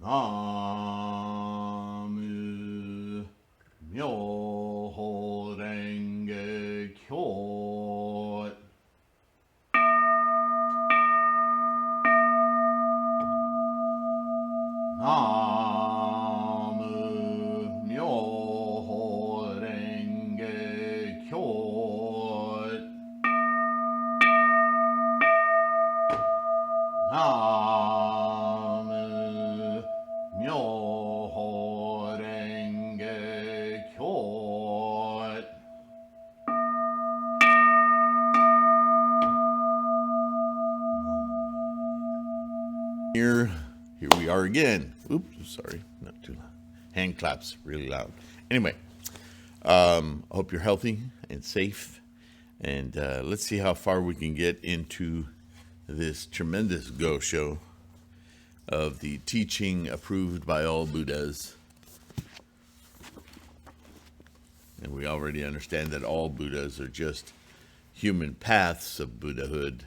나무 묘호랭개교 나무 묘호랭개교 나무 묘호랭개교 Here we are again. Oops, sorry, not too loud. Hand claps, really loud. Anyway, hope you're healthy and safe. And let's see how far we can get into this tremendous Gosho of the teaching approved by all Buddhas. And we already understand that all Buddhas are just human paths of Buddhahood.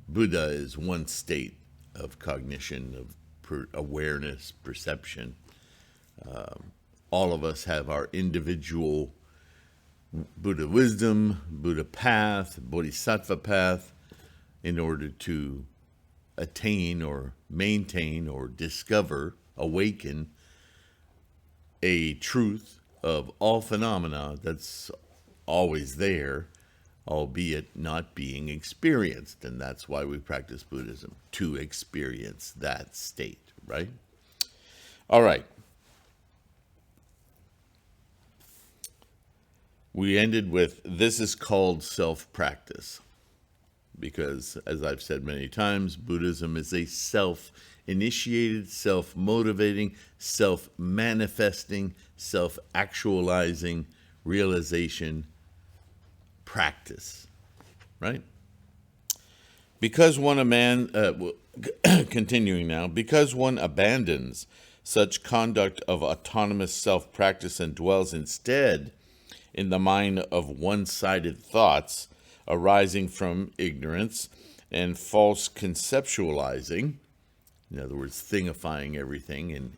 Buddha is one state of cognition, of awareness, perception. All of us have our individual Buddha wisdom, Buddha path, Bodhisattva path, in order to attain or maintain or discover, awaken a truth of all phenomena that's always there, albeit not being experienced. And that's why we practice Buddhism, to experience that state, right? All right. We ended with, this is called self-practice. Because, as I've said many times, Buddhism is a self-initiated, self-motivating, self-manifesting, self-actualizing realization practice, right? Because continuing now, because one abandons such conduct of autonomous self-practice and dwells instead in the mind of one-sided thoughts arising from ignorance and false conceptualizing, in other words, thingifying everything and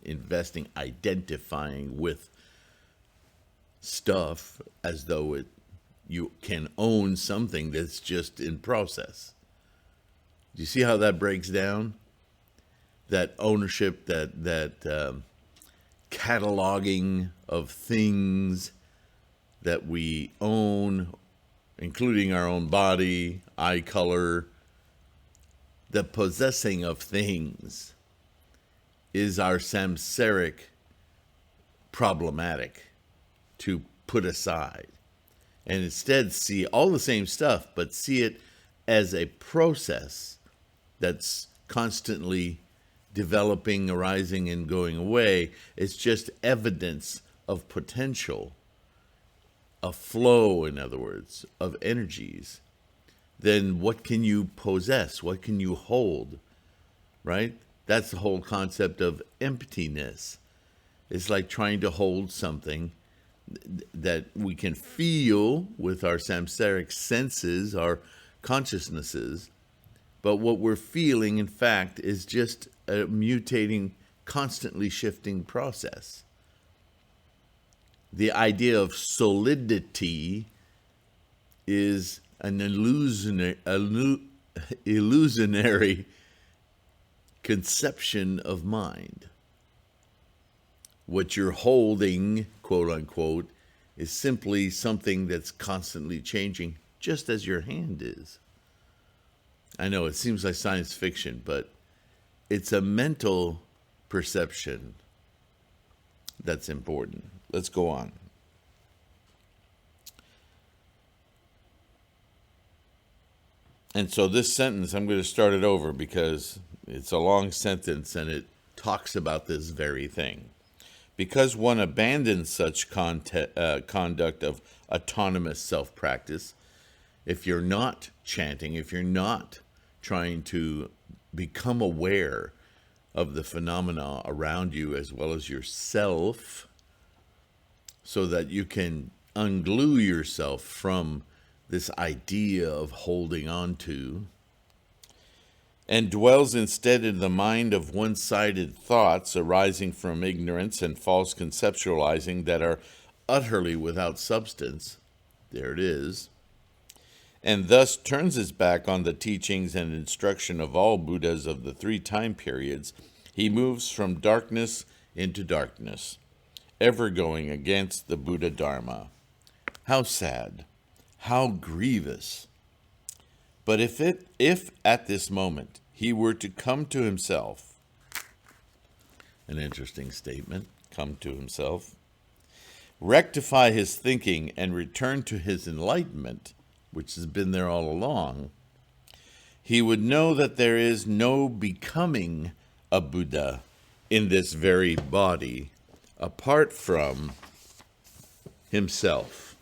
identifying with stuff as though you can own something that's just in process. Do you see how that breaks down? That ownership, that cataloging of things that we own, including our own body, eye color, the possessing of things is our samsaric problematic to put aside. And instead see all the same stuff, but see it as a process that's constantly developing, arising, and going away. It's just evidence of potential, a flow, in other words, of energies. Then what can you possess? What can you hold? Right? That's the whole concept of emptiness. It's like trying to hold something that we can feel with our samsaric senses, our consciousnesses, but what we're feeling, in fact, is just a mutating, constantly shifting process. The idea of solidity is an illusionary conception of mind. What you're holding, quote unquote, is simply something that's constantly changing, just as your hand is. I know it seems like science fiction, but it's a mental perception that's important. Let's go on. And so this sentence, I'm going to start it over because it's a long sentence and it talks about this very thing. Because one abandons such conduct of autonomous self-practice, if you're not chanting, if you're not trying to become aware of the phenomena around you as well as yourself, so that you can unglue yourself from this idea of holding on to, and dwells instead in the mind of one-sided thoughts arising from ignorance and false conceptualizing that are utterly without substance, there it is, and thus turns his back on the teachings and instruction of all Buddhas of the three time periods, he moves from darkness into darkness, ever going against the Buddha Dharma. How sad, how grievous. But if at this moment he were to come to himself, an interesting statement, come to himself, rectify his thinking and return to his enlightenment, which has been there all along, he would know that there is no becoming a Buddha in this very body apart from himself.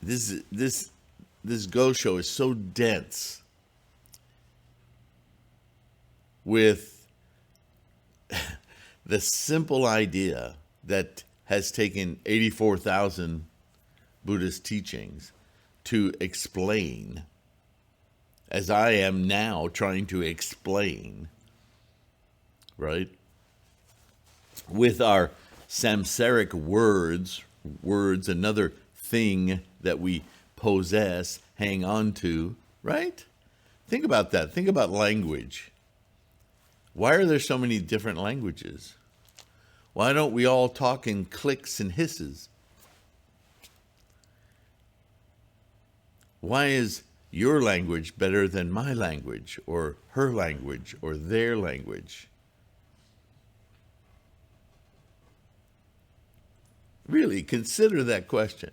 This Gosho is so dense with the simple idea that has taken 84,000 Buddhist teachings to explain, as I am now trying to explain, right? With our samsaric words, another thing that we possess, hang on to, right? Think about that. Think about language. Why are there so many different languages? Why don't we all talk in clicks and hisses? Why is your language better than my language, or her language, or their language? Really, consider that question.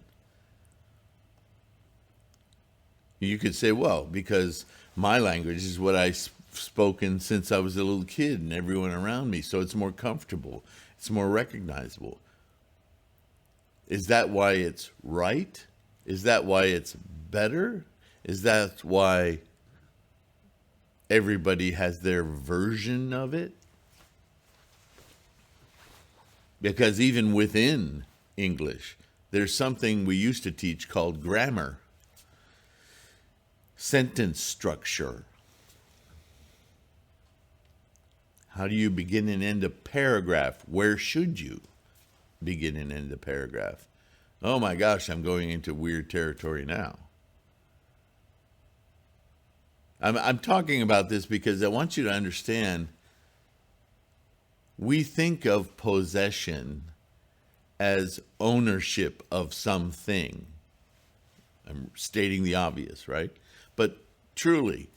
You could say, well, because my language is what I've spoken since I was a little kid and everyone around me, so it's more comfortable, it's more recognizable. Is that why it's right? Is that why it's better? Is that why everybody has their version of it? Because even within English, there's something we used to teach called grammar, sentence structure. How do you begin and end a paragraph? Where should you begin and end a paragraph? Oh my gosh, I'm going into weird territory now. I'm talking about this because I want you to understand, we think of possession as ownership of something. I'm stating the obvious, right? But truly,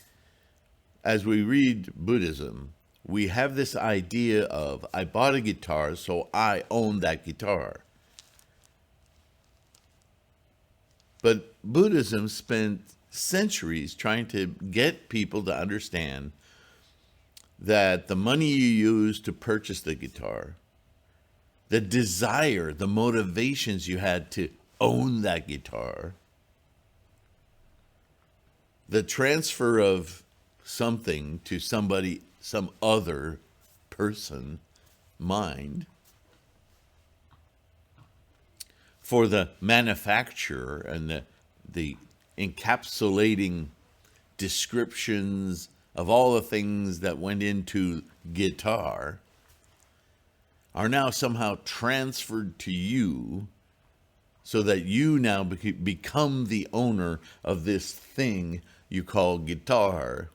as we read Buddhism, we have this idea of, I bought a guitar, so I own that guitar. But Buddhism spent centuries trying to get people to understand that the money you use to purchase the guitar, the desire, the motivations you had to own that guitar, the transfer of something to somebody, some other person, mind, for the manufacturer and the encapsulating descriptions of all the things that went into guitar, are now somehow transferred to you so that you now become the owner of this thing you call guitar.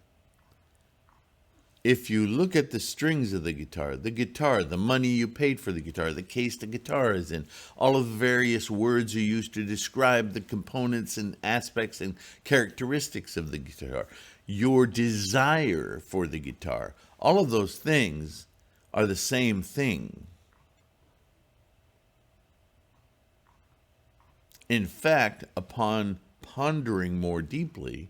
If you look at the strings of the guitar, the money you paid for the guitar, the case the guitar is in, all of the various words you use to describe the components and aspects and characteristics of the guitar, your desire for the guitar, all of those things are the same thing. In fact, upon pondering more deeply,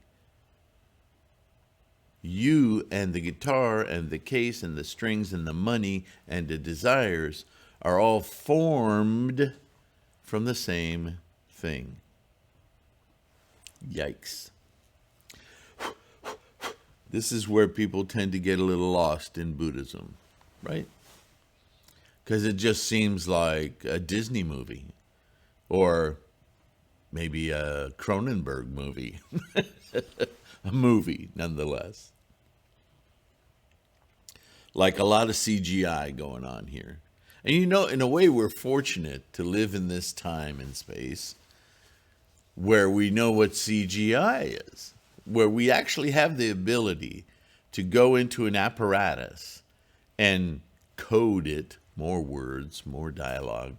you and the guitar and the case and the strings and the money and the desires are all formed from the same thing. Yikes. This is where people tend to get a little lost in Buddhism, right? Because it just seems like a Disney movie or maybe a Cronenberg movie. a movie nonetheless. Like a lot of CGI going on here. And you know, in a way, we're fortunate to live in this time and space where we know what CGI is, where we actually have the ability to go into an apparatus and code it, more words, more dialogue,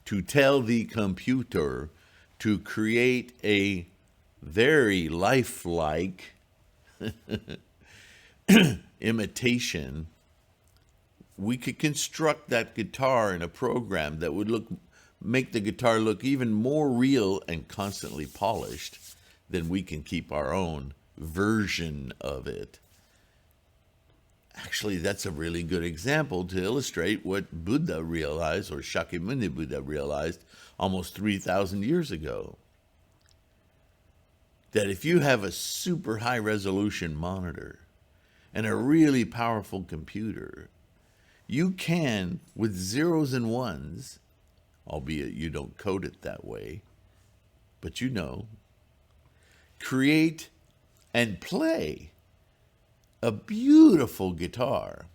to tell the computer to create a very lifelike imitation. We could construct that guitar in a program that would make the guitar look even more real and constantly polished than we can keep our own version of it. Actually, that's a really good example to illustrate what Buddha realized, or Shakyamuni Buddha realized almost 3,000 years ago. That if you have a super high resolution monitor and a really powerful computer, you can, with zeros and ones, albeit you don't code it that way, but you know, create and play a beautiful guitar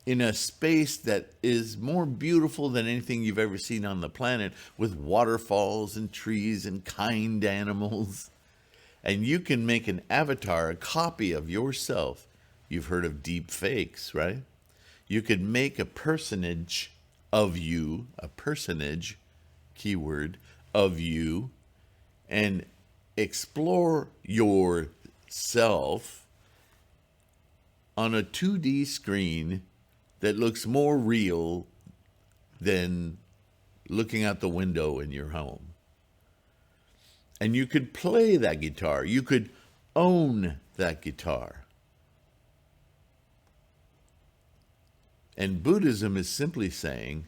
in a space that is more beautiful than anything you've ever seen on the planet, with waterfalls and trees and kind animals. And you can make an avatar, a copy of yourself. You've heard of deep fakes, right? You could make a personage of you, a personage, keyword, of you, and explore yourself on a 2D screen that looks more real than looking out the window in your home. And you could play that guitar. You could own that guitar. And Buddhism is simply saying,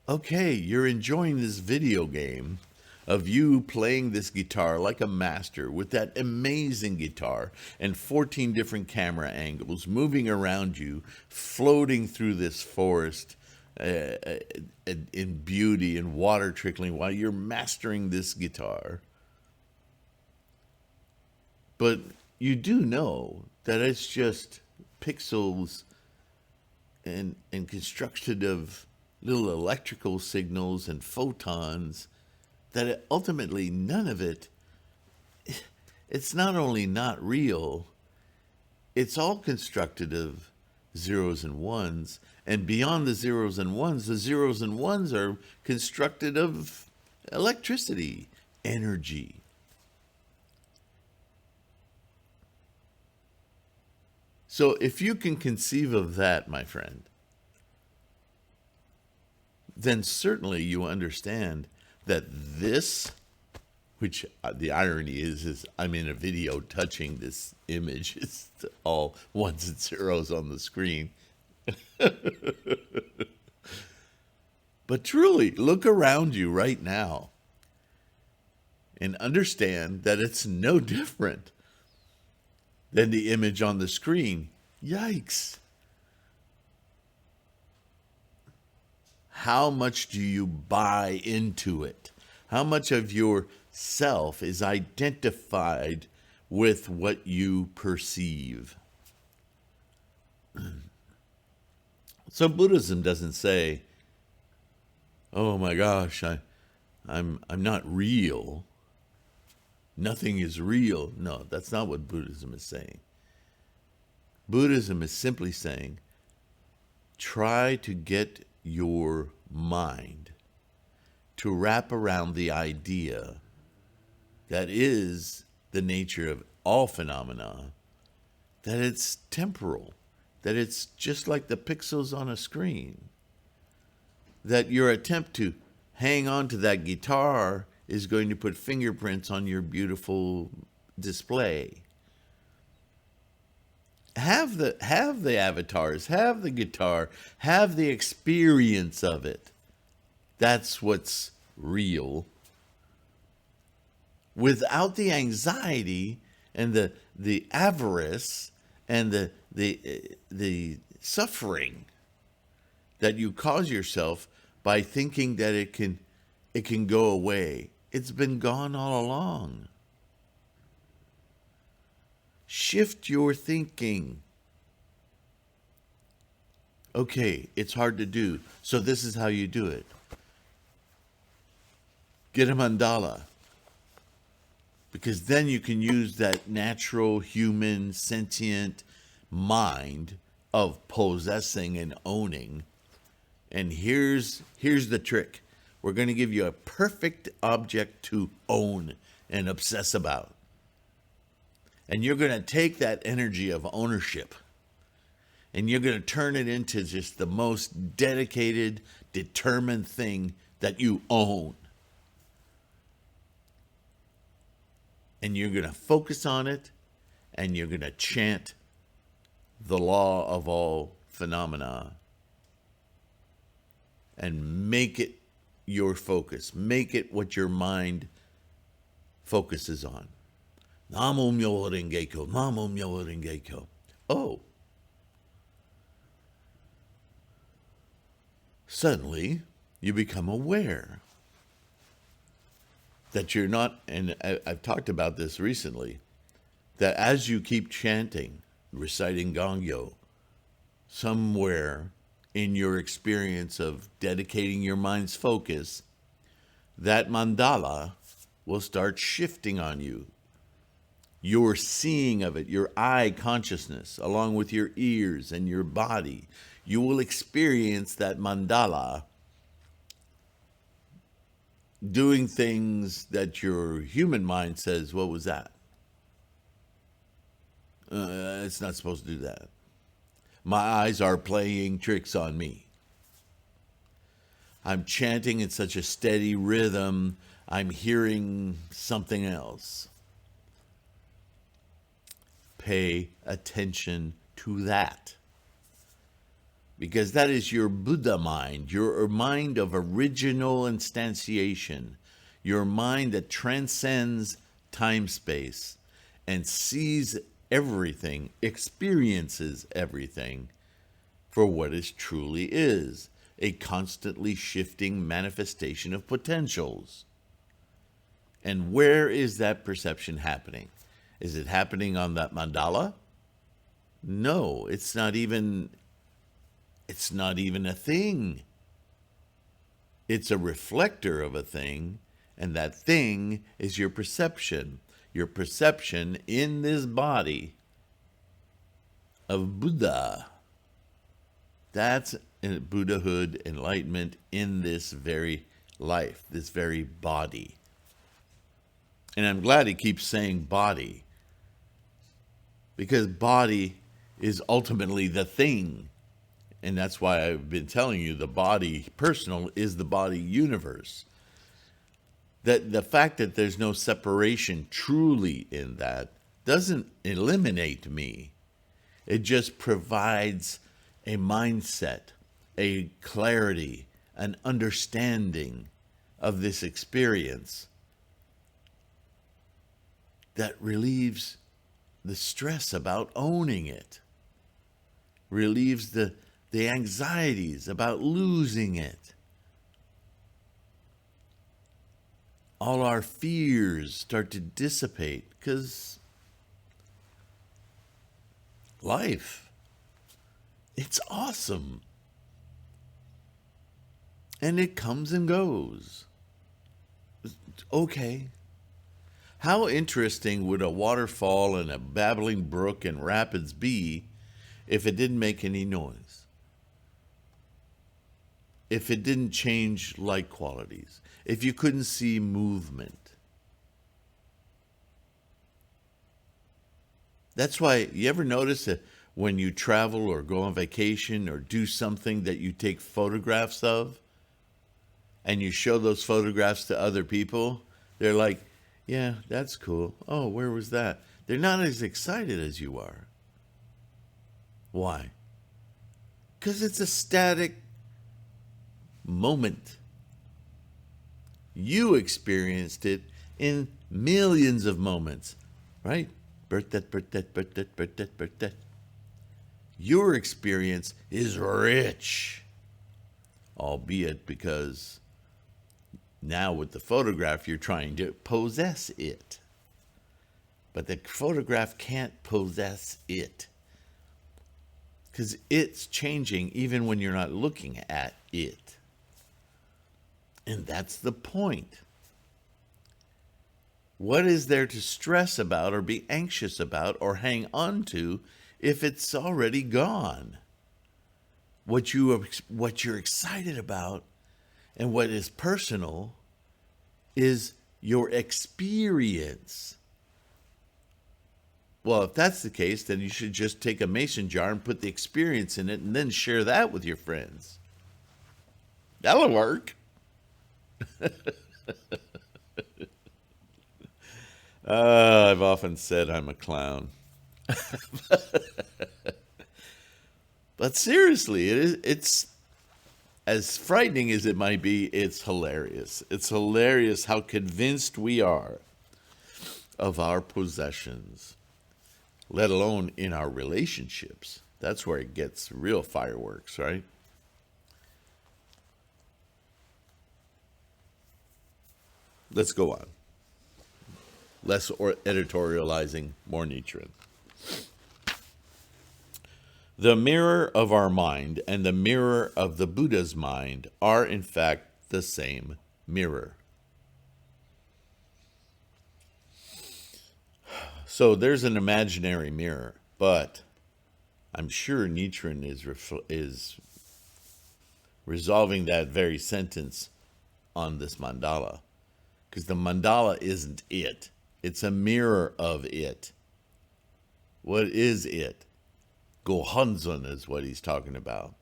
okay, you're enjoying this video game of you playing this guitar like a master with that amazing guitar and 14 different camera angles moving around you, floating through this forest in beauty and water trickling while you're mastering this guitar. But you do know that it's just pixels and construction of little electrical signals and photons, that ultimately none of it, it's not only not real, it's all constructed of zeros and ones. And beyond the zeros and ones are constructed of electricity, energy. So if you can conceive of that, my friend, then certainly you understand that this, which the irony is I'm in a video touching this image, it's all ones and zeros on the screen. But truly, look around you right now and understand that it's no different than the image on the screen. Yikes. How much do you buy into it? How much of yourself is identified with what you perceive? So Buddhism doesn't say, oh my gosh, I'm not real. Nothing is real. No, that's not what Buddhism is saying. Buddhism is simply saying, try to get your mind to wrap around the idea that is the nature of all phenomena, that it's temporal, that it's just like the pixels on a screen, that your attempt to hang on to that guitar is going to put fingerprints on your beautiful display. Have the avatars, have the guitar, have the experience of it. That's what's real. Without the anxiety and the avarice and the suffering that you cause yourself by thinking that it can go away. It's been gone all along. Shift your thinking. Okay, it's hard to do, so this is how you do it. Get a mandala, because then you can use that natural human sentient mind of possessing and owning. And here's the trick. We're going to give you a perfect object to own and obsess about. And you're going to take that energy of ownership and you're going to turn it into just the most dedicated, determined thing that you own. And you're going to focus on it, and you're going to chant the law of all phenomena and make it your focus. Make it what your mind focuses on. Namo Myoho Renge Kyo, Namo Myoho Renge Kyo. Oh. Suddenly, you become aware that you're not, and I've talked about this recently, that as you keep chanting, reciting Gongyo, somewhere in your experience of dedicating your mind's focus, that mandala will start shifting on you. Your seeing of it, your eye consciousness, along with your ears and your body, you will experience that mandala doing things that your human mind says, what was that? It's not supposed to do that. My eyes are playing tricks on me. I'm chanting in such a steady rhythm, I'm hearing something else. Pay attention to that. Because that is your Buddha mind, your mind of original instantiation, your mind that transcends time-space and sees everything, experiences everything for what it truly is, a constantly shifting manifestation of potentials. And where is that perception happening? Is it happening on that mandala? No, it's not even a thing. It's a reflector of a thing, and that thing is your perception. Your perception in this body of Buddha. That's Buddhahood, enlightenment in this very life, this very body. And I'm glad he keeps saying body, because body is ultimately the thing. And that's why I've been telling you the body personal is the body universe. That the fact that there's no separation truly in that doesn't eliminate me. It just provides a mindset, a clarity, an understanding of this experience that relieves the stress about owning it, relieves the anxieties about losing it. All our fears start to dissipate because life, it's awesome. And it comes and goes. Okay. How interesting would a waterfall and a babbling brook and rapids be if it didn't make any noise? If it didn't change light qualities? If you couldn't see movement? That's why, you ever notice that when you travel or go on vacation or do something that you take photographs of and you show those photographs to other people, they're like, yeah, that's cool. Oh, where was that? They're not as excited as you are. Why? Because it's a static moment. You experienced it in millions of moments, right? Birth. Your experience is rich, albeit because now with the photograph, you're trying to possess it. But the photograph can't possess it. Because it's changing even when you're not looking at it. And that's the point. What is there to stress about or be anxious about or hang on to if it's already gone? What you're excited about and what is personal is your experience. Well, if that's the case, then you should just take a mason jar and put the experience in it and then share that with your friends. That'll work. I've often said I'm a clown. But seriously, it's as frightening as it might be, it's hilarious. It's hilarious how convinced we are of our possessions, let alone in our relationships. That's where it gets real fireworks, right? Let's go on. Less editorializing, more Nietzschean. The mirror of our mind and the mirror of the Buddha's mind are, in fact, the same mirror. So there's an imaginary mirror, but I'm sure Nietzschean is resolving that very sentence on this mandala. Because the mandala isn't it. It's a mirror of it. What is it? Gohanzon is what he's talking about.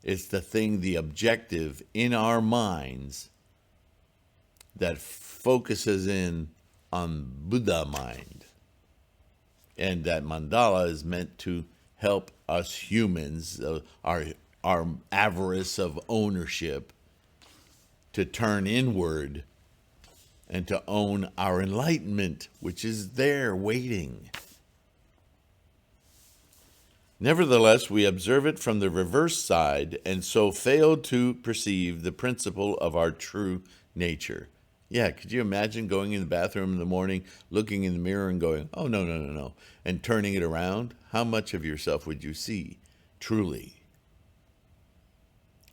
It's the thing, the objective in our minds that focuses in on Buddha mind. And that mandala is meant to help us humans, our avarice of ownership, to turn inward and to own our enlightenment, which is there waiting. Nevertheless, we observe it from the reverse side and so fail to perceive the principle of our true nature. Yeah, could you imagine going in the bathroom in the morning, looking in the mirror and going, oh, no, and turning it around? How much of yourself would you see, truly?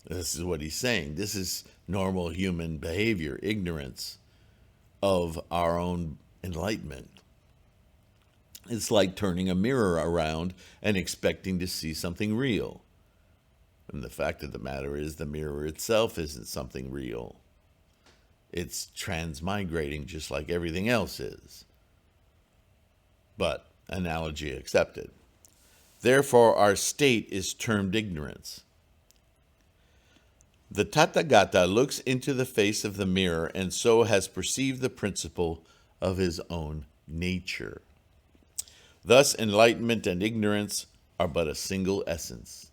This is what he's saying. This is normal human behavior, ignorance of our own enlightenment. It's like turning a mirror around and expecting to see something real. And the fact of the matter is the mirror itself isn't something real. It's transmigrating just like everything else is. But analogy accepted. Therefore, our state is termed ignorance. The Tathagata looks into the face of the mirror and so has perceived the principle of his own nature. Thus, enlightenment and ignorance are but a single essence.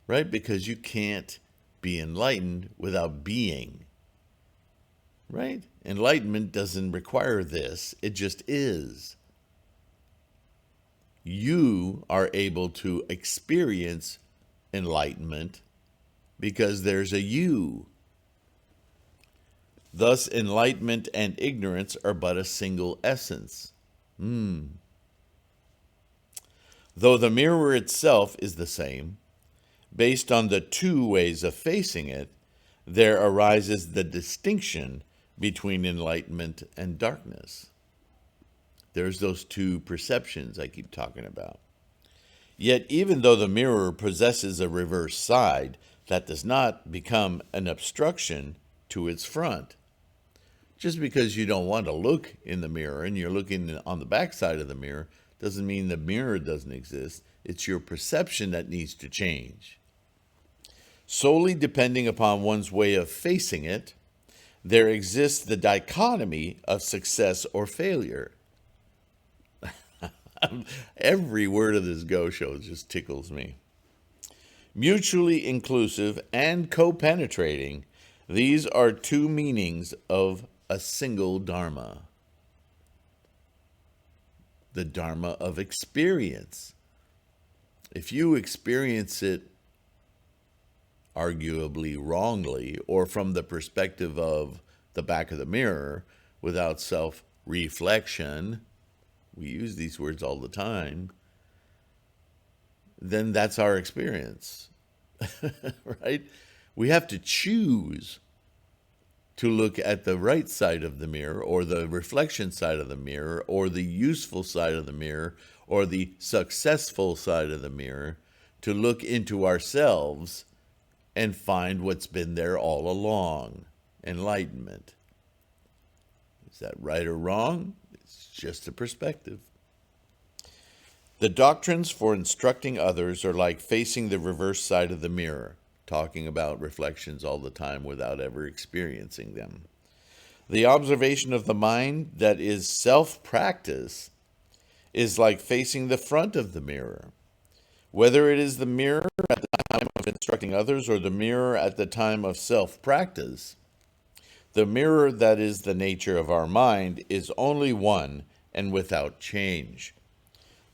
Right? Because you can't be enlightened without being. Right? Enlightenment doesn't require this. It just is. You are able to experience enlightenment because there's a you. Thus, enlightenment and ignorance are but a single essence. Though the mirror itself is the same, based on the two ways of facing it, there arises the distinction between enlightenment and darkness. There's those two perceptions I keep talking about. Yet, even though the mirror possesses a reverse side, that does not become an obstruction to its front. Just because you don't want to look in the mirror and you're looking on the back side of the mirror doesn't mean the mirror doesn't exist. It's your perception that needs to change. Solely depending upon one's way of facing it, there exists the dichotomy of success or failure. Every word of this Gosho just tickles me. Mutually inclusive and co-penetrating, these are two meanings of a single Dharma. The Dharma of experience. If you experience it arguably wrongly or from the perspective of the back of the mirror without reflection, we use these words all the time, then that's our experience, right? We have to choose to look at the right side of the mirror, or the reflection side of the mirror, or the useful side of the mirror, or the successful side of the mirror, to look into ourselves and find what's been there all along. Enlightenment. Is that right or wrong? It's just a perspective. The doctrines for instructing others are like facing the reverse side of the mirror, talking about reflections all the time without ever experiencing them. The observation of the mind that is self-practice is like facing the front of the mirror. Whether it is the mirror at the time of instructing others or the mirror at the time of self-practice, the mirror that is the nature of our mind is only one and without change.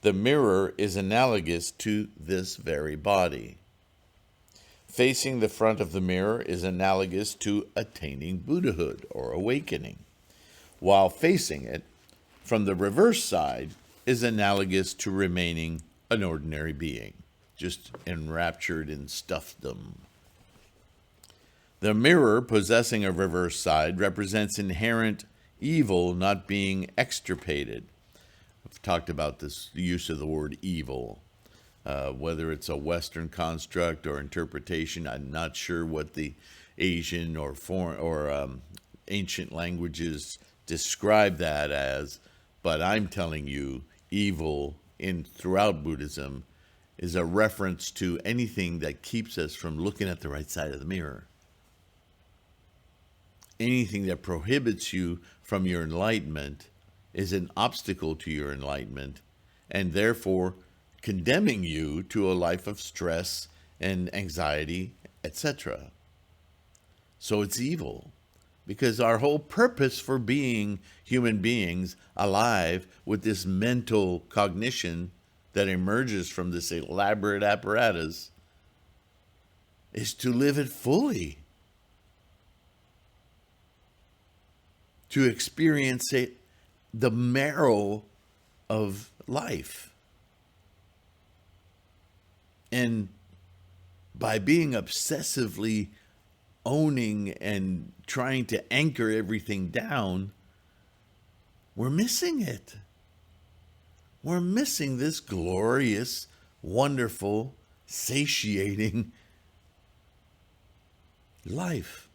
The mirror is analogous to this very body. Facing the front of the mirror is analogous to attaining Buddhahood or awakening, while facing it from the reverse side is analogous to remaining an ordinary being, just enraptured in stuffdom. The mirror possessing a reverse side represents inherent evil not being extirpated. I've talked about this use of the word evil, whether it's a Western construct or interpretation. I'm not sure what the Asian or foreign or ancient languages describe that as, but I'm telling you, evil throughout Buddhism is a reference to anything that keeps us from looking at the right side of the mirror. Anything that prohibits you from your enlightenment is an obstacle to your enlightenment, and therefore condemning you to a life of stress and anxiety, etc. So it's evil, because our whole purpose for being human beings alive with this mental cognition that emerges from this elaborate apparatus is to live it fully, to experience it, the marrow of life. And by being obsessively owning and trying to anchor everything down, we're missing it. We're missing this glorious, wonderful, satiating life.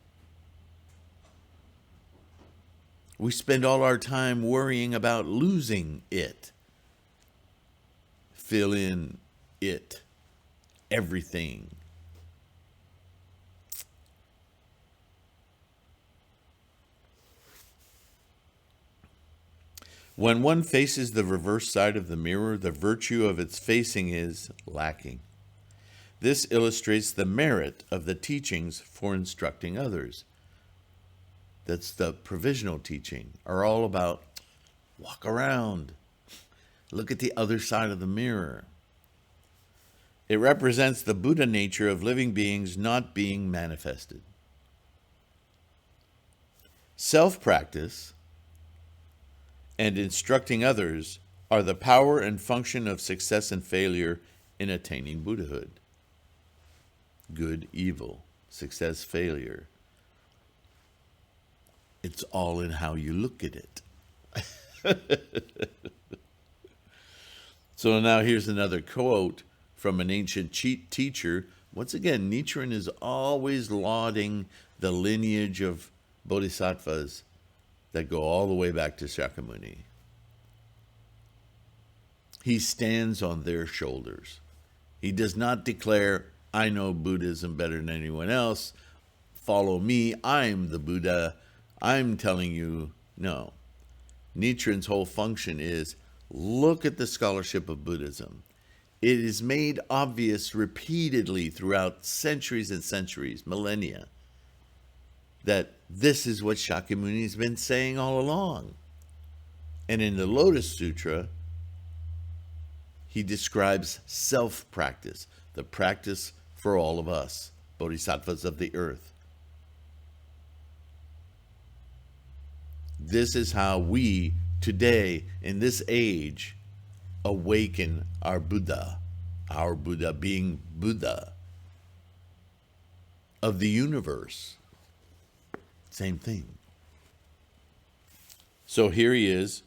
We spend all our time worrying about losing it. Fill in it. Everything. When one faces the reverse side of the mirror, the virtue of its facing is lacking. This illustrates the merit of the teachings for instructing others. That's the provisional teaching, are all about walk around, look at the other side of the mirror. It represents the Buddha nature of living beings not being manifested. Self-practice and instructing others are the power and function of success and failure in attaining Buddhahood. Good, evil, success, failure. It's all in how you look at it. So now here's another quote from an ancient teacher. Once again, Nichiren is always lauding the lineage of bodhisattvas that go all the way back to Shakyamuni. He stands on their shoulders. He does not declare, I know Buddhism better than anyone else. Follow me. I'm the Buddha. I'm telling you. No. Nichiren's whole function is look at the scholarship of Buddhism. It is made obvious repeatedly throughout centuries and centuries, millennia, that this is what Shakyamuni has been saying all along. And in the Lotus Sutra, he describes self-practice, the practice for all of us, bodhisattvas of the earth. This is how we today, in this age, awaken our Buddha being Buddha of the universe. Same thing. So here he is,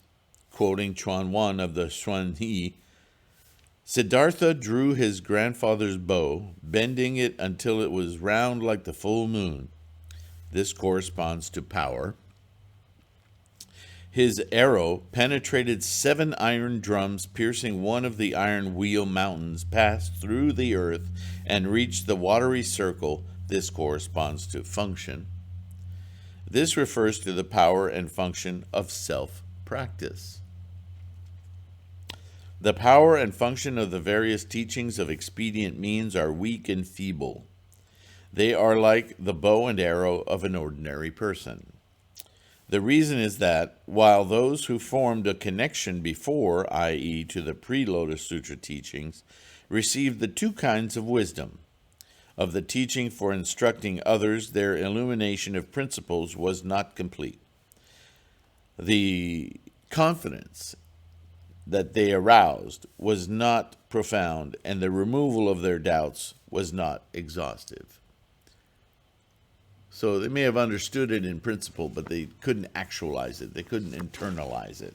quoting Chuan Wan of the Xuan He. Siddhartha drew his grandfather's bow, bending it until it was round like the full moon. This corresponds to power. His arrow penetrated 7 iron drums, piercing one of the iron wheel mountains, passed through the earth, and reached the watery circle. This corresponds to function. This refers to the power and function of self-practice. The power and function of the various teachings of expedient means are weak and feeble. They are like the bow and arrow of an ordinary person. The reason is that, while those who formed a connection before, i.e. to the pre-Lotus Sutra teachings, received the 2 kinds of wisdom, of the teaching for instructing others, their illumination of principles was not complete. The confidence that they aroused was not profound, and the removal of their doubts was not exhaustive. So they may have understood it in principle, but they couldn't actualize it. They couldn't internalize it.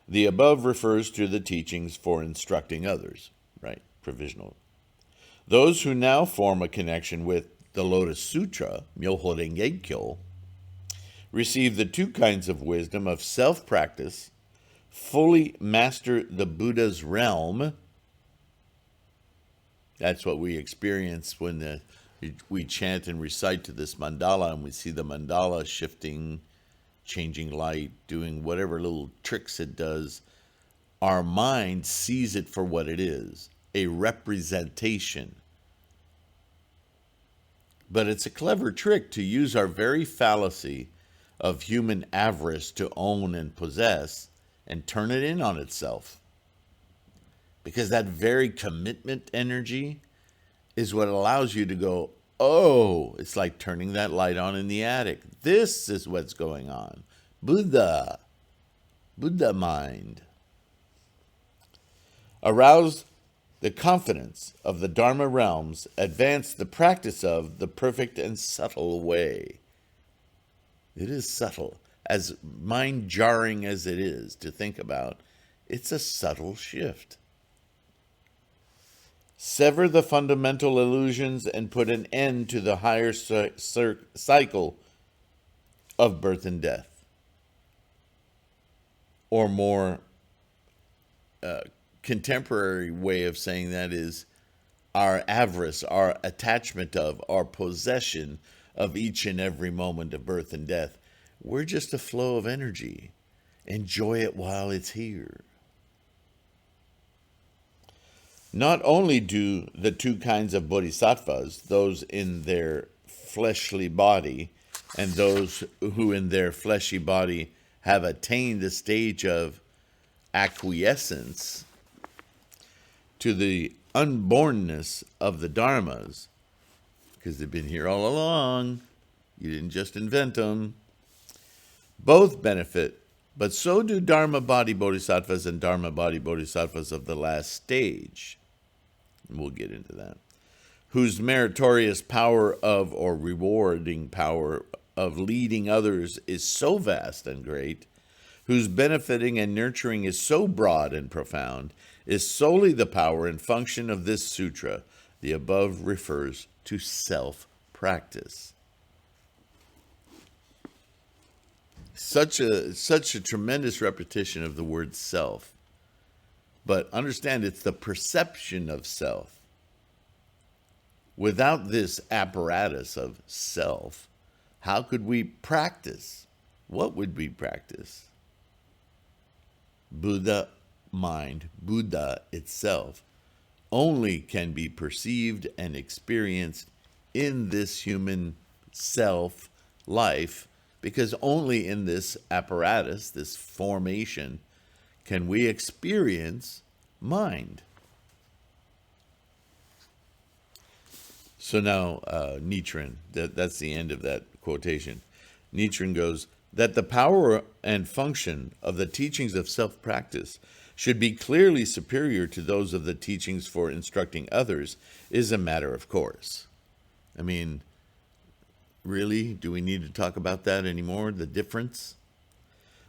The above refers to the teachings for instructing others, right? Provisional. Those who now form a connection with the Lotus Sutra, Myoho Renge Kyo, receive the 2 kinds of wisdom of self-practice, fully master the Buddha's realm. That's what we experience when we chant and recite to this mandala, and we see the mandala shifting, changing light, doing whatever little tricks it does. Our mind sees it for what it is, a representation. But it's a clever trick to use our very fallacy of human avarice to own and possess and turn it in on itself. Because that very commitment energy is what allows you to go, oh, it's like turning that light on in the attic. This is what's going on. Buddha mind. Arouse the confidence of the Dharma realms, advance the practice of the perfect and subtle way. It is subtle, as mind-jarring as it is to think about. It's a subtle shift. Sever the fundamental illusions and put an end to the higher cycle of birth and death. Or more contemporary way of saying that is our avarice, our attachment of, our possession of each and every moment of birth and death. We're just a flow of energy. Enjoy it while it's here. Not only do the 2 kinds of bodhisattvas, those in their fleshly body and those who in their fleshy body have attained the stage of acquiescence to the unbornness of the dharmas, because they've been here all along, you didn't just invent them, both benefit, but so do dharma body bodhisattvas and dharma body bodhisattvas of the last stage. And we'll get into that. Whose meritorious power of, or rewarding power of leading others is so vast and great, whose benefiting and nurturing is so broad and profound, is solely the power and function of this sutra. The above refers to self-practice. Such a tremendous repetition of the word self. But understand, it's the perception of self. Without this apparatus of self, how could we practice? What would we practice? Buddha mind, Buddha itself, only can be perceived and experienced in this human self life, because only in this apparatus, this formation, can we experience mind. So now Nichiren, that's the end of that quotation. Nichiren goes, that the power and function of the teachings of self-practice should be clearly superior to those of the teachings for instructing others is a matter of course. I mean, really? Do we need to talk about that anymore? The difference?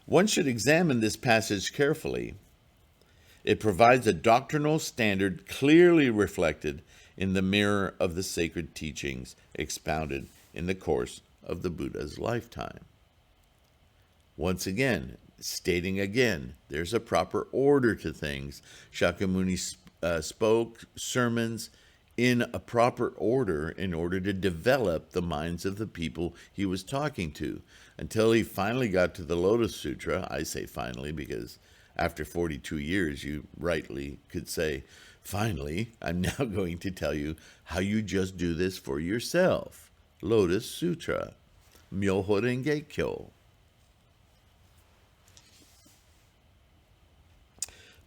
One should examine this passage carefully. It provides a doctrinal standard clearly reflected in the mirror of the sacred teachings expounded in the course of the Buddha's lifetime. Once again, stating again, there's a proper order to things. Shakyamuni spoke sermons in a proper order in order to develop the minds of the people he was talking to, until he finally got to the Lotus Sutra. I say finally because after 42 years, you rightly could say, finally, I'm now going to tell you how you just do this for yourself. Lotus Sutra, Myoho Renge Kyo.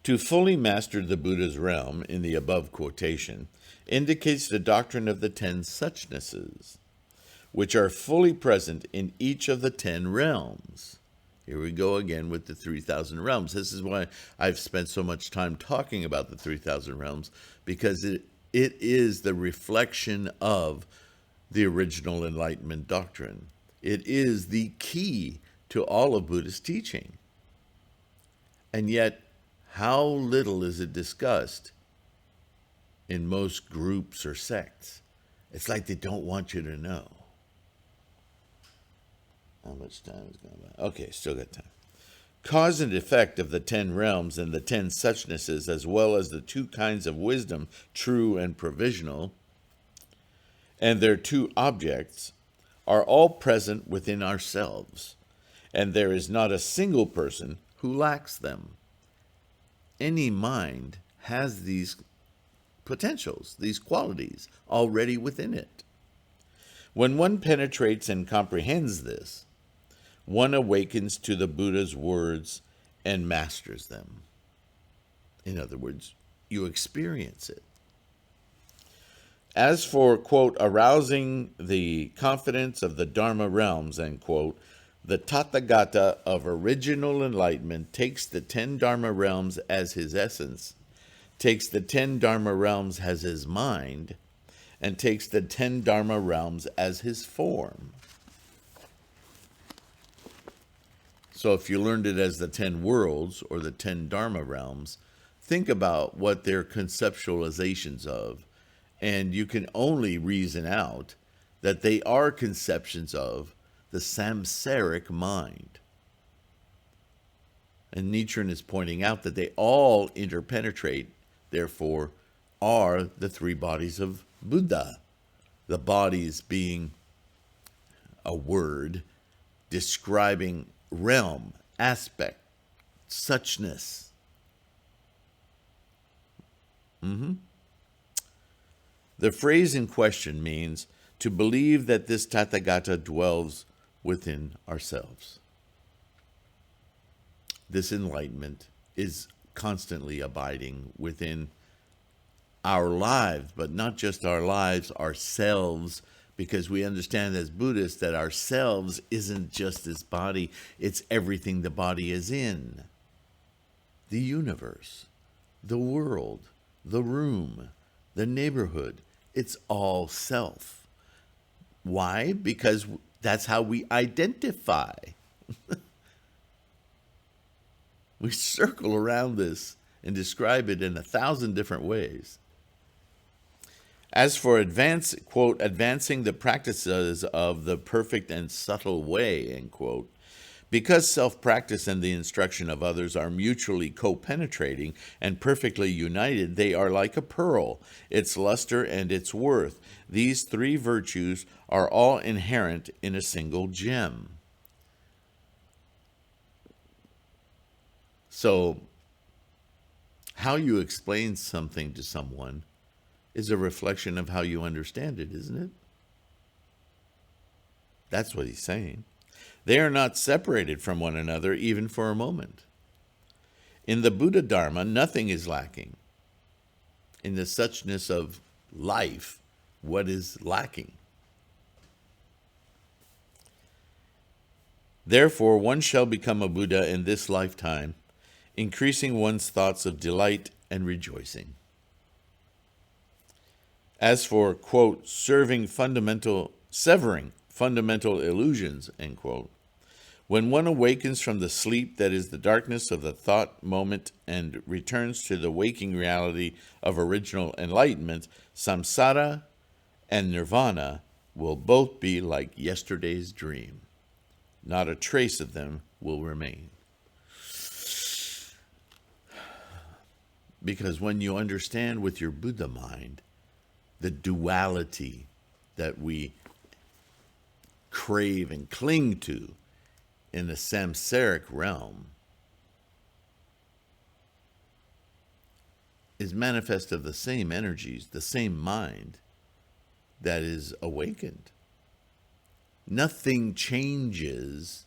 To fully master the Buddha's realm in the above quotation indicates the doctrine of the 10 suchnesses, which are fully present in each of the 10 realms. Here we go again with the 3,000 realms. This is why I've spent so much time talking about the 3,000 realms, because it is the reflection of the original Enlightenment doctrine. It is the key to all of Buddhist teaching. And yet, how little is it discussed in most groups or sects? It's like they don't want you to know. How much time is going by? Okay, still got time. Cause and effect of the 10 realms and the 10 suchnesses, as well as the 2 kinds of wisdom, true and provisional, and their 2 objects, are all present within ourselves, and there is not a single person who lacks them. Any mind has these potentials, these qualities already within it. When one penetrates and comprehends this, one awakens to the Buddha's words and masters them. In other words, you experience it. As for, quote, arousing the confidence of the Dharma realms, end quote, the Tathagata of original enlightenment takes the 10 Dharma realms as his essence, takes the 10 Dharma realms as his mind, and takes the 10 Dharma realms as his form. So if you learned it as the 10 worlds or the 10 Dharma realms, think about what they're conceptualizations of, and you can only reason out that they are conceptions of the samsaric mind. And Nichiren is pointing out that they all interpenetrate, therefore, are the 3 bodies of Buddha. The bodies being a word describing realm, aspect, suchness. The phrase in question means to believe that this Tathagata dwells within ourselves. This enlightenment is constantly abiding within our lives, but not just our lives, ourselves, because we understand as Buddhists that ourselves isn't just this body, it's everything the body is in. The universe, the world, the room, the neighborhood, it's all self. Why? Because that's how we identify. We circle around this and describe it in 1,000 different ways. As for advancing the practices of the perfect and subtle way, end quote, because self-practice and the instruction of others are mutually co-penetrating and perfectly united, they are like a pearl, its luster and its worth. These 3 virtues are all inherent in a single gem. So, how you explain something to someone is a reflection of how you understand it, isn't it? That's what he's saying. They are not separated from one another even for a moment. In the Buddha Dharma, nothing is lacking. In the suchness of life, what is lacking. Therefore, one shall become a Buddha in this lifetime, increasing one's thoughts of delight and rejoicing. As for, quote, severing fundamental illusions, end quote, when one awakens from the sleep that is the darkness of the thought moment and returns to the waking reality of original enlightenment, samsara and nirvana will both be like yesterday's dream. Not a trace of them will remain. Because when you understand with your Buddha mind the duality that we crave and cling to in the samsaric realm, is manifest of the same energies, the same mind that is awakened. Nothing changes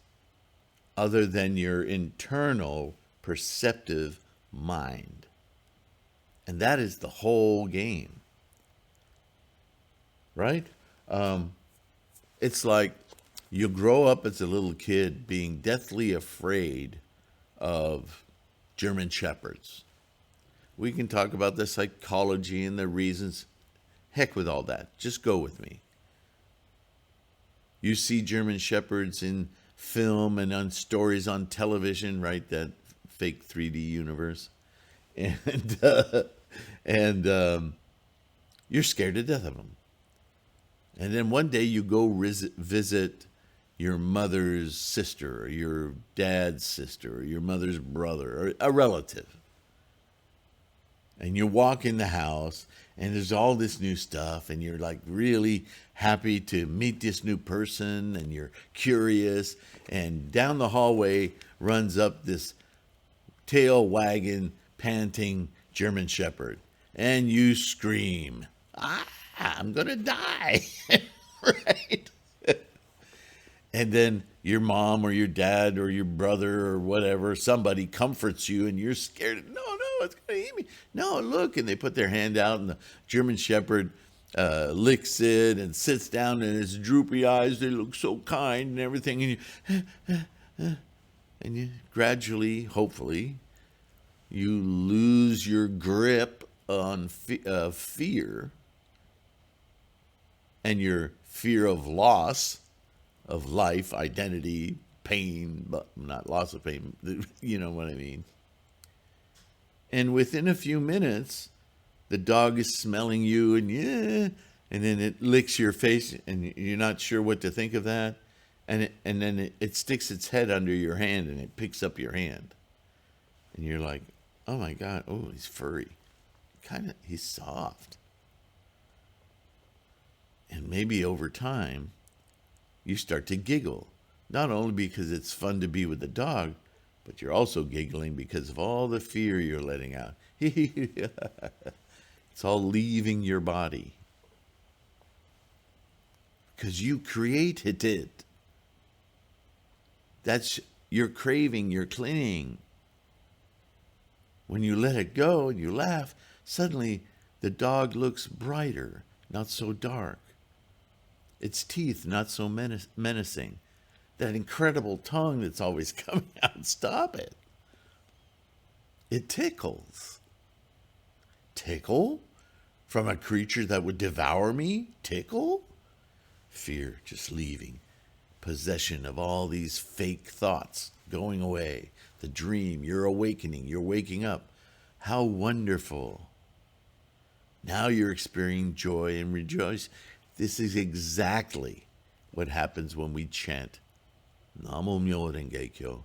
other than your internal perceptive mind. And that is the whole game. Right? It's like you grow up as a little kid being deathly afraid of German Shepherds. We can talk about the psychology and the reasons. Heck with all that. Just go with me. You see German Shepherds in film and on stories on television, right? That fake 3D universe. And you're scared to death of them. And then one day you go visit your mother's sister or your dad's sister or your mother's brother or a relative. And you walk in the house and there's all this new stuff and you're like really happy to meet this new person and you're curious. And down the hallway runs up this tail wagging, panting German Shepherd. And you scream, I'm going to die. Right? And then your mom or your dad or your brother or whatever, somebody comforts you and you're scared. No, it's going to eat me. No, look. And they put their hand out and the German Shepherd licks it and sits down and his droopy eyes, they look so kind and everything. And you gradually, hopefully, you lose your grip on fear and your fear of loss of life, identity, pain, but not loss of pain, you know what I mean. And within a few minutes, the dog is smelling you and then it licks your face and you're not sure what to think of that. And then it sticks its head under your hand and it picks up your hand. And you're like, oh my God, oh, he's furry. He's soft. And maybe over time, you start to giggle. Not only because it's fun to be with the dog, but you're also giggling because of all the fear you're letting out. It's all leaving your body. Because you created it. That's your craving, your clinging. When you let it go and you laugh, suddenly the dog looks brighter, not so dark. Its teeth not so menacing. That incredible tongue that's always coming out, stop it. It tickles. Tickle? From a creature that would devour me? Tickle? Fear just leaving. Possession of all these fake thoughts going away. The dream, you're awakening, you're waking up. How wonderful. Now you're experiencing joy and rejoice. This is exactly what happens when we chant Namo Myo Renge Kyo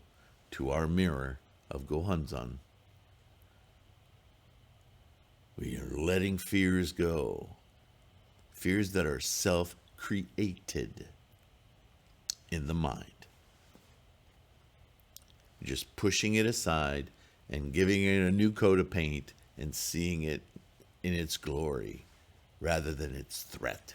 to our mirror of Gohanzan. We are letting fears go. Fears that are self-created in the mind. Just pushing it aside and giving it a new coat of paint and seeing it in its glory rather than its threat.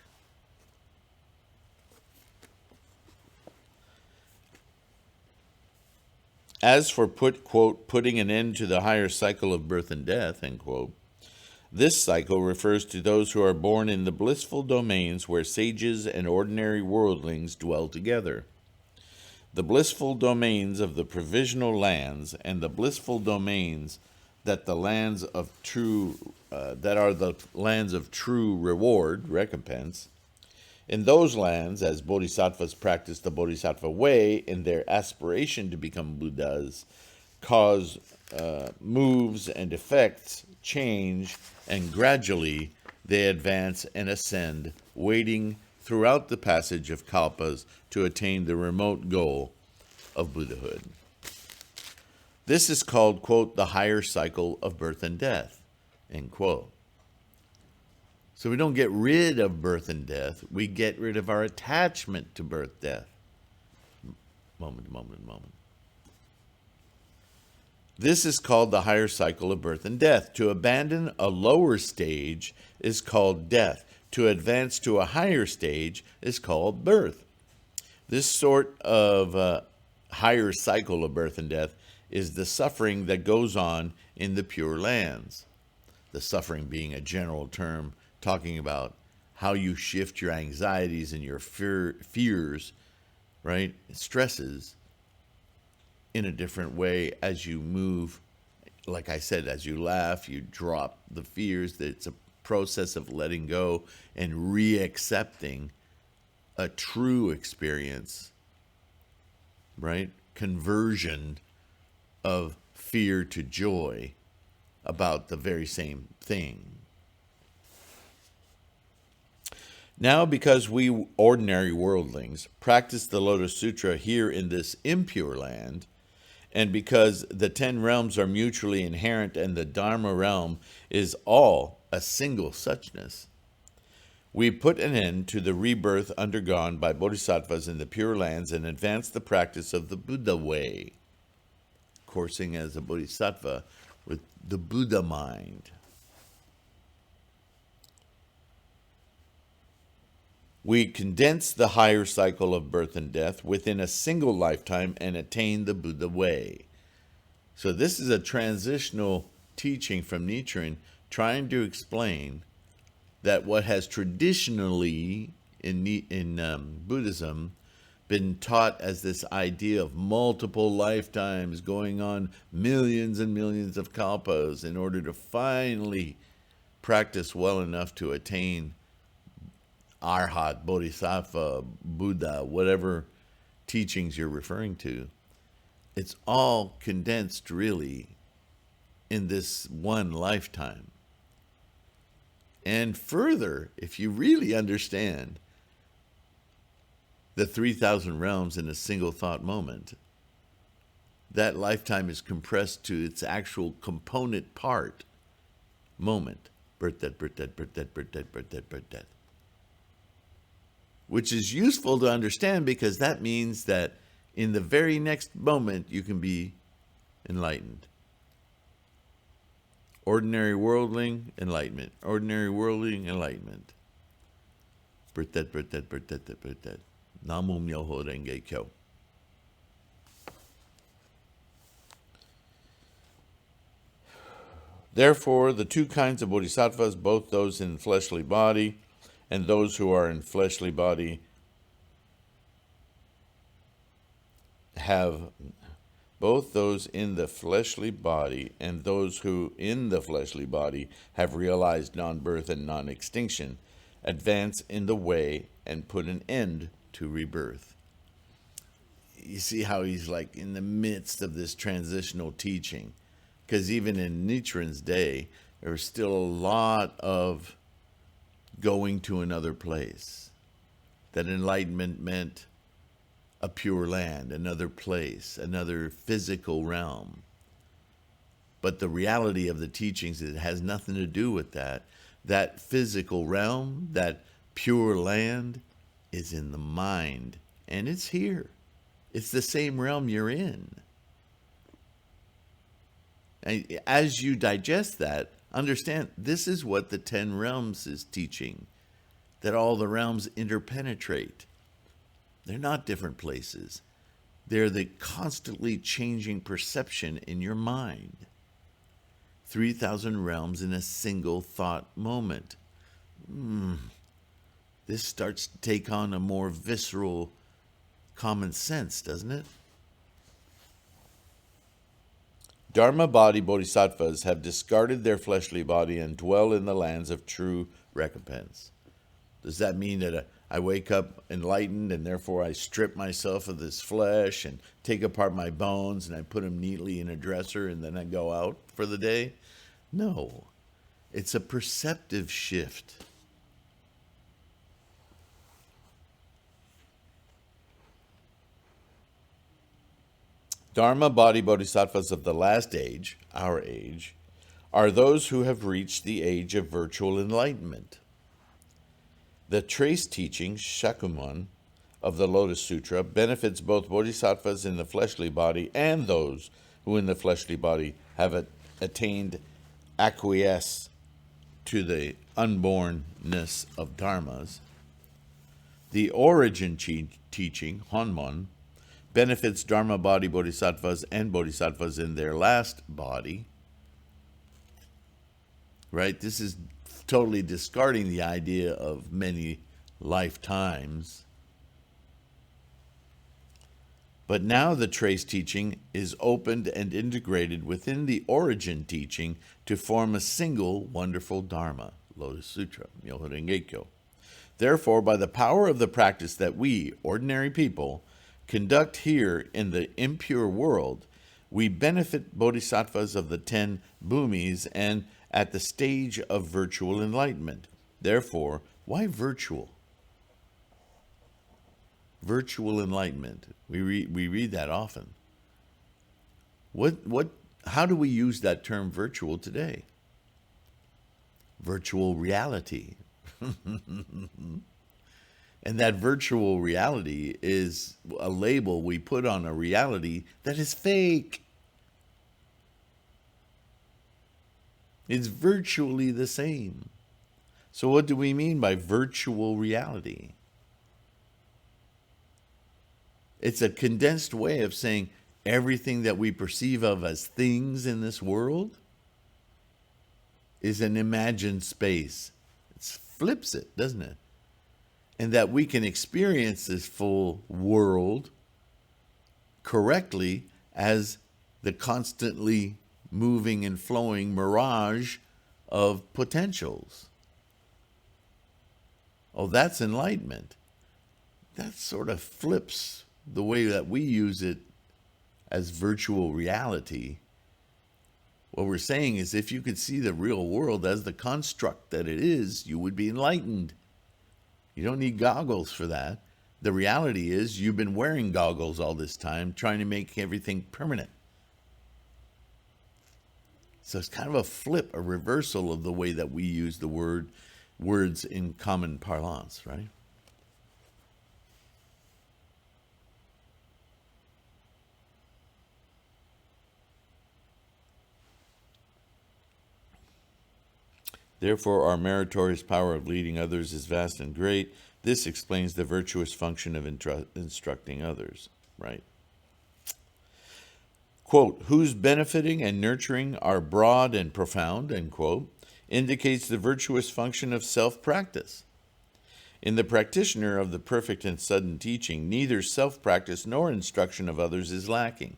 As for quote, putting an end to the higher cycle of birth and death, end quote, This cycle refers to those who are born in the blissful domains where sages and ordinary worldlings dwell together. The blissful domains of the provisional lands and the blissful domains that the lands of true that are the lands of true reward, recompense. In those lands, as bodhisattvas practice the bodhisattva way in their aspiration to become Buddhas, cause moves and effects change, and gradually they advance and ascend, waiting throughout the passage of kalpas to attain the remote goal of Buddhahood. This is called, quote, the higher cycle of birth and death, end quote. So we don't get rid of birth and death, we get rid of our attachment to birth, death. Moment. This is called the higher cycle of birth and death. To abandon a lower stage is called death. To advance to a higher stage is called birth. This sort of higher cycle of birth and death is the suffering that goes on in the Pure Lands. The suffering being a general term talking about how you shift your anxieties and your fears, right, stresses, in a different way as you move. Like I said, as you laugh, you drop the fears. That it's a process of letting go and re-accepting a true experience, right? Conversion of fear to joy about the very same thing. Now, because we ordinary worldlings practice the Lotus Sutra here in this impure land, and because the 10 realms are mutually inherent and the Dharma realm is all a single suchness, we put an end to the rebirth undergone by bodhisattvas in the Pure Lands and advance the practice of the Buddha way, coursing as a bodhisattva with the Buddha mind. We condense the higher cycle of birth and death within a single lifetime and attain the Buddha way. So this is a transitional teaching from Nichiren trying to explain that what has traditionally in Buddhism been taught as this idea of multiple lifetimes going on millions and millions of kalpas in order to finally practice well enough to attain Arhat, Bodhisattva, Buddha, whatever teachings you're referring to, it's all condensed really in this one lifetime. And further, if you really understand the 3,000 realms in a single thought moment, that lifetime is compressed to its actual component part moment. Birth, death, birth, death, birth, death, birth, death, birth, death, birth, death. Which is useful to understand because that means that in the very next moment you can be enlightened. Ordinary worldling, enlightenment. Ordinary worldling, enlightenment. Birth, death, birth, death, birth, death, birth, death. Namo Myoho Renge Kyo. Therefore, the two kinds of bodhisattvas, both those in fleshly body and those who are in fleshly body, have both those in the fleshly body and those who in the fleshly body have realized non-birth and non-extinction, advance in the way and put an end to rebirth. You see how he's like in the midst of this transitional teaching, because even in Nichiren's day, there was still a lot of going to another place. That enlightenment meant a pure land, another place, another physical realm. But the reality of the teachings, it has nothing to do with that. That physical realm, that pure land, is in the mind, and it's here. It's the same realm you're in. And as you digest that, understand, this is what the 10 realms is teaching, that all the realms interpenetrate. They're not different places. They're the constantly changing perception in your mind. 3,000 realms in a single thought moment. This starts to take on a more visceral common sense, doesn't it? Dharma body bodhisattvas have discarded their fleshly body and dwell in the lands of true recompense. Does that mean that I wake up enlightened and therefore I strip myself of this flesh and take apart my bones and I put them neatly in a dresser and then I go out for the day? No. It's a perceptive shift. Dharma body bodhisattvas of the last age, our age, are those who have reached the age of virtual enlightenment. The trace teaching, Shakyamuni, of the Lotus Sutra benefits both bodhisattvas in the fleshly body and those who in the fleshly body have attained acquiesce to the unbornness of dharmas. The origin teaching, Honmon, benefits Dharma body bodhisattvas and bodhisattvas in their last body. Right? This is totally discarding the idea of many lifetimes. But now the trace teaching is opened and integrated within the origin teaching to form a single wonderful Dharma, Lotus Sutra, Myoho Renge Kyo. Therefore, by the power of the practice that we, ordinary people, conduct here in the impure world, we benefit bodhisattvas of the 10 bhumis and at the stage of virtual enlightenment. Therefore, why virtual? Virtual enlightenment. We read that often. How do we use that term virtual today? Virtual reality. And that virtual reality is a label we put on a reality that is fake. It's virtually the same. So what do we mean by virtual reality? It's a condensed way of saying everything that we perceive of as things in this world is an imagined space. It flips it, doesn't it? And that we can experience this full world correctly as the constantly moving and flowing mirage of potentials. Oh, that's enlightenment. That sort of flips the way that we use it as virtual reality. What we're saying is if you could see the real world as the construct that it is, you would be enlightened. You don't need goggles for that. The reality is you've been wearing goggles all this time, trying to make everything permanent. So it's kind of a flip, a reversal of the way that we use the words in common parlance, right? Therefore, our meritorious power of leading others is vast and great. This explains the virtuous function of instructing others, right? Quote, whose benefiting and nurturing are broad and profound, end quote, indicates the virtuous function of self-practice. In the practitioner of the perfect and sudden teaching, neither self-practice nor instruction of others is lacking,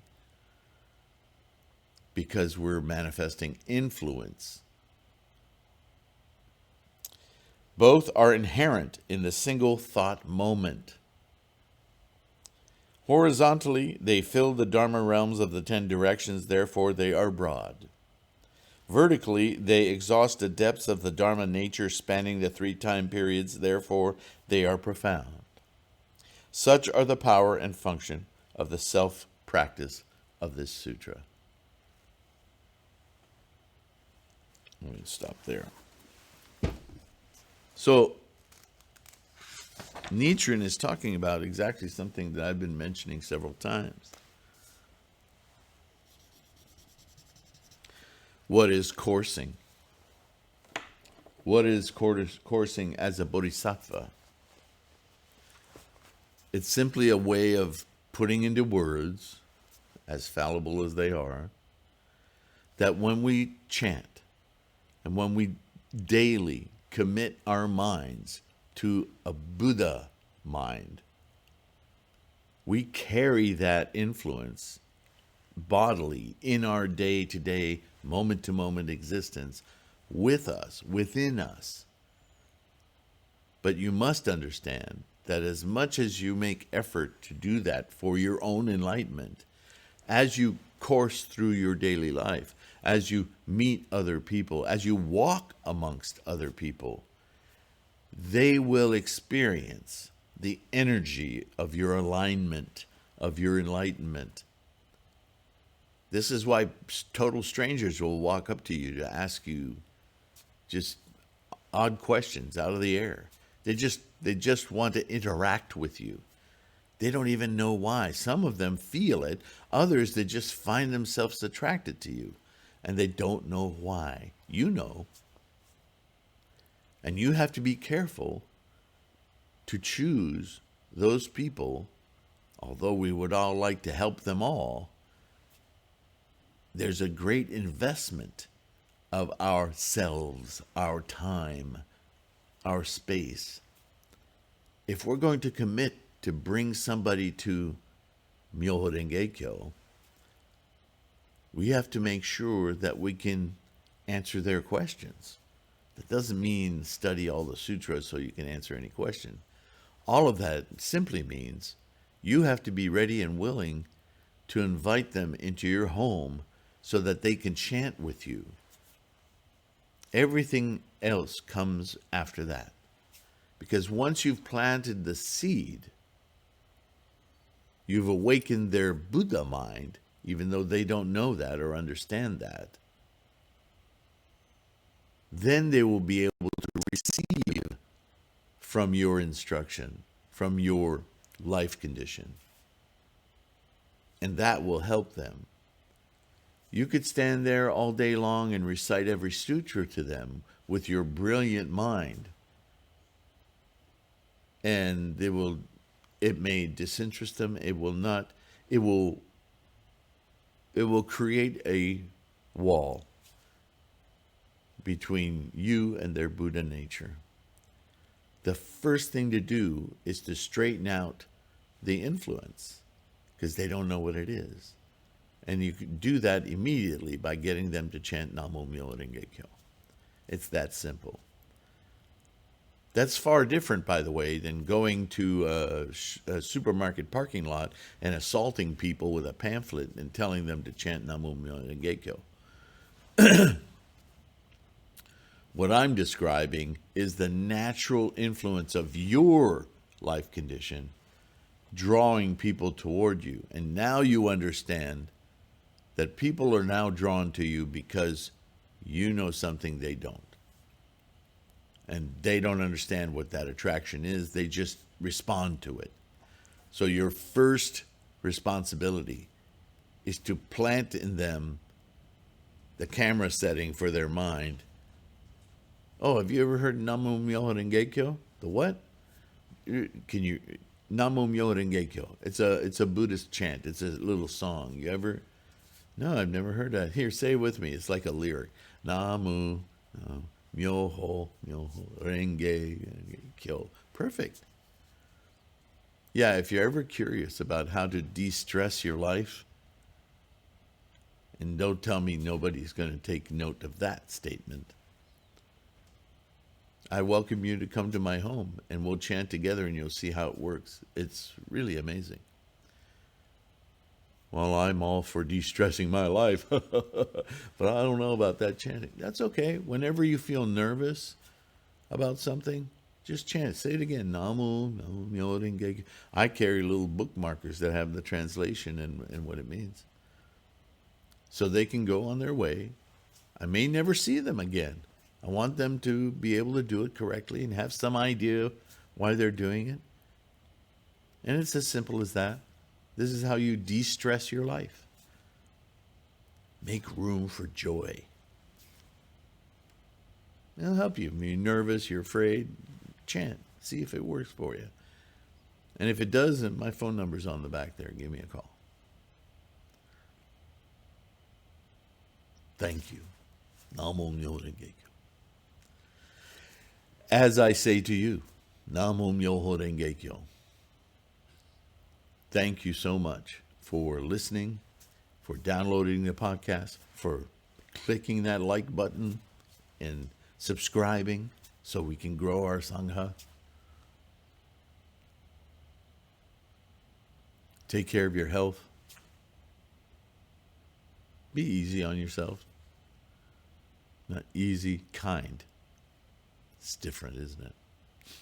because we're manifesting influence. Both are inherent in the single thought moment. Horizontally, they fill the Dharma realms of the 10 directions, therefore they are broad. Vertically, they exhaust the depths of the Dharma nature spanning the 3 time periods, therefore they are profound. Such are the power and function of the self-practice of this sutra. Let me stop there. So, Nichiren is talking about exactly something that I've been mentioning several times. What is coursing? What is coursing as a bodhisattva? It's simply a way of putting into words, as fallible as they are, that when we chant and when we daily commit our minds to a Buddha mind, we carry that influence bodily in our day-to-day, moment-to-moment existence with us, within us. But you must understand that as much as you make effort to do that for your own enlightenment, as you course through your daily life, as you meet other people, as you walk amongst other people, they will experience the energy of your alignment, of your enlightenment. This is why total strangers will walk up to you to ask you just odd questions out of the air. They just want to interact with you. They don't even know why. Some of them feel it. Others, they just find themselves attracted to you. And they don't know why. You know. And you have to be careful to choose those people. Although we would all like to help them all, there's a great investment of ourselves, our time, our space. If we're going to commit to bring somebody to Myoho Renge Kyo, we have to make sure that we can answer their questions. That doesn't mean study all the sutras so you can answer any question. All of that simply means you have to be ready and willing to invite them into your home so that they can chant with you. Everything else comes after that. Because once you've planted the seed, you've awakened their Buddha mind, even though they don't know that or understand that. Then they will be able to receive from your instruction, from your life condition. And that will help them. You could stand there all day long and recite every sutra to them with your brilliant mind. And it may disinterest them. It will not. It will create a wall between you and their Buddha nature. The first thing to do is to straighten out the influence, because they don't know what it is. And you can do that immediately by getting them to chant Namo Myoho Renge Kyo. It's that simple. That's far different, by the way, than going to a supermarket parking lot and assaulting people with a pamphlet and telling them to chant Namo Myoho Renge Kyo. What I'm describing is the natural influence of your life condition drawing people toward you. And now you understand that people are now drawn to you because you know something they don't. And they don't understand what that attraction is. They just respond to it. So your first responsibility is to plant in them the camera setting for their mind. Oh, have you ever heard Namo Myoho Renge Kyo? The what? Can you... Namo Myoho Renge Kyo. It's a Buddhist chant. It's a little song. You ever... No, I've never heard that. Here, say it with me. It's like a lyric. Namo Myoho Renge Kyo. Perfect. Yeah, if you're ever curious about how to de-stress your life, and don't tell me nobody's going to take note of that statement, I welcome you to come to my home and we'll chant together and you'll see how it works. It's really amazing. Well, I'm all for de-stressing my life, but I don't know about that chanting. That's okay. Whenever you feel nervous about something, just chant. Say it again. Namo Myoho Renge Kyo. I carry little bookmarkers that have the translation and what it means. So they can go on their way. I may never see them again. I want them to be able to do it correctly and have some idea why they're doing it. And it's as simple as that. This is how you de-stress your life. Make room for joy. It'll help you. You're nervous, you're afraid, chant. See if it works for you. And if it doesn't, my phone number's on the back there. Give me a call. Thank you. Namo Myoho Renge Kyo. As I say to you, Namo Myoho Renge Kyo. Thank you so much for listening, for downloading the podcast, for clicking that like button and subscribing so we can grow our Sangha. Take care of your health. Be easy on yourself. Not easy, kind. It's different, isn't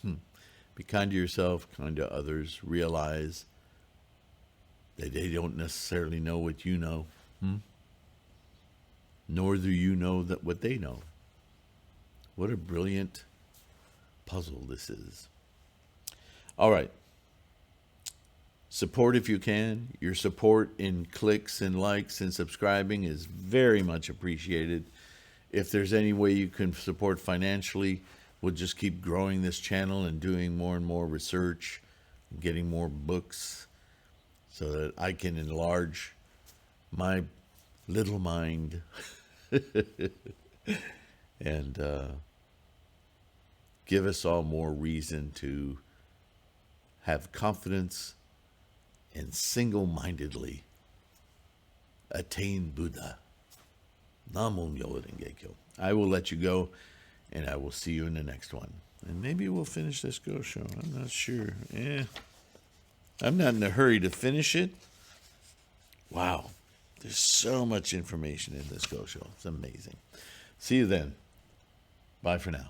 it? Be kind to yourself, kind to others. Realize that they don't necessarily know what you know. Nor do you know that what they know. What a brilliant puzzle this is. All right. Support if you can. Your support in clicks and likes and subscribing is very much appreciated. If there's any way you can support financially, we'll just keep growing this channel and doing more and more research, getting more books so that I can enlarge my little mind and give us all more reason to have confidence and single-mindedly attain Buddha. Namo Myoho Renge Kyo. I will let you go, and I will see you in the next one. And maybe we'll finish this Gosho. I'm not sure. I'm not in a hurry to finish it. Wow. There's so much information in this Gosho. It's amazing. See you then. Bye for now.